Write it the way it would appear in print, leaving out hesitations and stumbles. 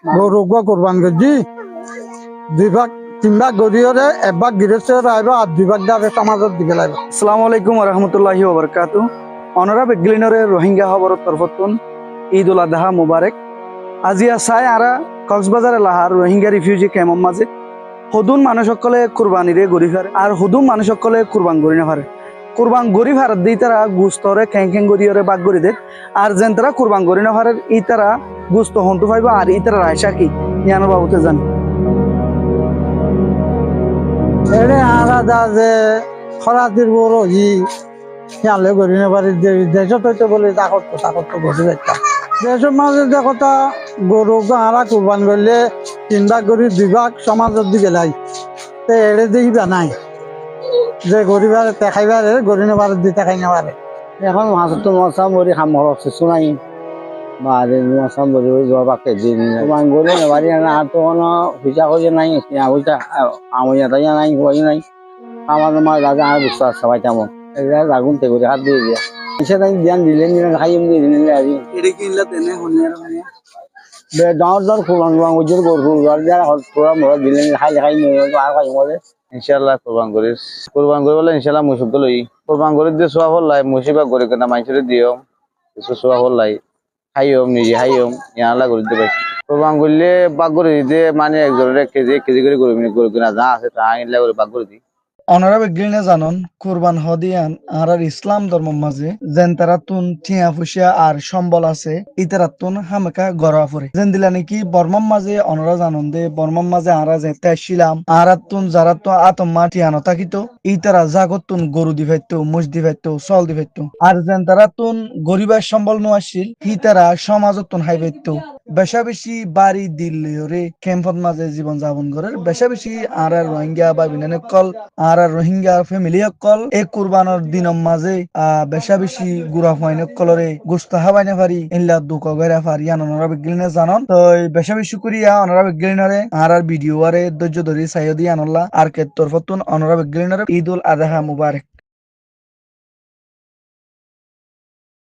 গরু কোরবান করছি 2 ভাগ 3 ভাগ গরিয়রে 1 ভাগ গৃহস্থ রাইব আর 2 ভাগ যাবে সমাজের দিকে লাইব। আসসালামু আলাইকুম রহমতুল্লাহি ওবরকাতু। অনরা বেগলিনরে রোহিঙ্গা হবর তরফতুন ঈদ উল আদহা মুবারক। আজি আসাই আরা কক্সবাজার লাহার রোহিঙ্গা রিফিউজি ক্যাম্পৰ মাঝে সদুন মানুষ সকলে কুরবানিরে গরি ফারে আর সদুন মানুষ সকলে কুরবান গরি না ফারে। কুরবান গরি ফারাত দি তারা গুস্তরে খেং গরিয়রে বাগ গরি দে আর যেন তারা কুরবান গরি না ফারে ই তারা গুস্ত হন্তু পাইব আর ই তারা রায়সা কি ইয়ানো বাবুতে জান এড়ে আলাদা যে খরাতির বড় খেয়ালে গরি না পারি দেশত হইতে বলে তাকত তো গরি একটা দেশের মাঝে দেখতা গরু আরা কোরবান করলে 3 ভাগ গরি 2 ভাগ সমাজের দিকে লাই তো এড়ে দিবা নাই যে গরিবার দেখাইবারে গরি না পারে দিতে খাই না পারে। এখন মাছ তো মশা মরি খাম হচ্ছে শোনাই বাদে মশা মরি জবাকে দিন গরু নেবারি না আর তো কোনো পয়সা কইছে নাই পয়সা আমি তাই নাই হই নাই আমার মাছ দাদা আর বিশ্বাস সবাই তেমন এটা লাগুন তে করে হাত দিয়ে দিয়া এসে তাই ধ্যান দিলেন খাইম দিয়ে দিলেন আজি এডি কিনলা তেনে হনিয়ার হনিয়া ডাউর ডাউর কুরবান ওজন গরু যারা পুরা মরা দিলেন খাইলে খাই আর খাই মরে ইনশাআল্লাহ কুরবান বলে ইনশাআল্লাহ মুসুক লই কুরবান করে দিয়ে সোয়া হল লাই মুসিবা করে কেনা মাইছরে দিও কিছু সোয়া হল লাই খাইম নিজে খাইম ইয়ালা করে দিতে পারি কুরবান করলে বাগ করে দিতে মানে একজনের 1 কেজি করে গরু কিনা যা আছে তা আইনলা করে বাগ করে দিই। অনারা বেগলিনে জানন কুরবান হদিয়ান আর ইসলাম ধর্ম মাঝে যেন তারা তুন টিয়া ফুসিয়া আর সম্বল আছে ইতারা তুন হামেকা গড়া পড়ে যেন দিলা নাকি বর্মাম মাঝে অনারা জানন দে বর্মাম মাঝে আরা যে তেছিলাম আর তুন যারা তো আতম্মা টিয়ানো থাকিত ইতারা জাগত তুন গরু দি ফাইতো মুজ দি ফাইতো চল দি ফাইতো আর যেন তারা তুন গরিবের সম্বল নো আসিল ইতারা সমাজত তুন হাই ফাইতো বেশা বেশি বাড়ি দিল্লি ক্যাম্পত মাঝে জীবন যাপন করে বেশা বেশি আর রোহিঙ্গা বা বিনানে কল আর রোহিঙ্গা ফ্যামিলি সকল এই কুরবানোর দিনের মাঝে বেশা বেশি গুড়া ফাইন কলরে গোস্ত হাবাইনে পারি ইল্লা দুঃখ গেরা পারি অনারা বিগলিনে জানন তো বেশা বেশি করিয়া অনারা বিগলিনারে আর ভিডিও আরে ধৈর্য ধরি সাইয়দি আনল্লাহ আর কে তরফতুন অনারা বিগলিনারে ঈদ উল আদহা মুবারক।